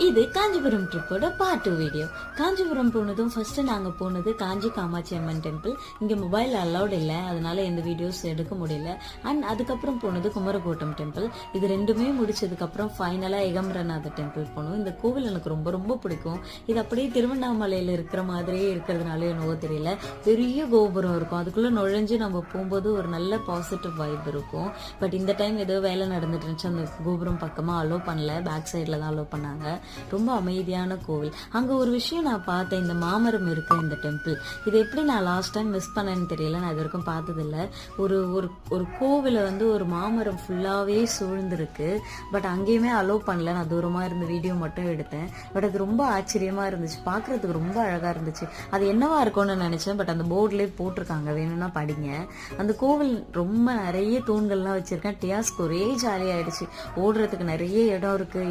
இது Kanchipuram ட்ரிப்போட part 2 video. Kanchipuram போனதும் first நாங்க போனது காஞ்சி காமாட்சி அம்மன் டெம்பிள். இங்க மொபைல் அலௌட் இல்லை, அதனால எந்த வீடியோஸ் எடுக்க முடியல. அண்ட் அதுக்கப்புறம் போனது குமரகோட்டம் டெம்பிள். இது ரெண்டுமே முடிச்சதுக்கு அப்புறம் ஃபைனலா ஏகாம்பரநாதர் டெம்பிள் போனோம். இந்த கோவில் எனக்கு ரொம்ப ரொம்ப பிடிக்கும். இது அப்படியே திருவண்ணாமலையில இருக்கிற மாதிரியே இருக்கிறதுனால என்னவோ தெரியல, பெரிய கோபுரம் இருக்கும். அதுக்குள்ள நுழைஞ்சு நம்ம போகும்போது ஒரு நல்ல பாசிட்டிவ் வைப் இருக்கும். பட் இந்த டைம் ஏதோ வேலை நடந்துட்டு இருந்துச்சு, அந்த கோபுரம் பக்கமா அலோவ் பண்ணல, பேக் சைட்ல தான் அலோவ் பண்ணாங்க. ரொம்ப அமைதியான கோவில். அங்க ஒரு விஷயம் நான் பார்த்தேன், இந்த மாமரம் இருக்கு இந்த டெம்பிள். இது எப்படி நான் லாஸ்ட் டைம் மிஸ் பண்ணேன்னு தெரியல, நான் இது வரைக்கும் பார்த்ததில்ல. ஒரு ஒரு கோவில வந்து ஒரு மாமரம் ஃபுல்லாவே சூழ்ந்திருக்கு. பட் அங்கேயுமே அலோவ் பண்ணல, நான் தூரமா இருந்த வீடியோ மட்டும் எடுத்தேன். பட் அது ரொம்ப ஆச்சரியமா இருந்துச்சு, பாக்குறதுக்கு ரொம்ப அழகா இருந்துச்சு. அது என்னவா இருக்கும்னு நினைச்சேன், பட் அந்த போர்ட்லயே போட்டிருக்காங்க, வேணும்னா படிங்க. அந்த கோவில் ரொம்ப நிறைய தூண்கள்லாம் வச்சிருக்கேன். டியாஸ்க்கு ஒரே ஜாலியாயிடுச்சு, ஓடுறதுக்கு நிறைய இடம் இருக்கு.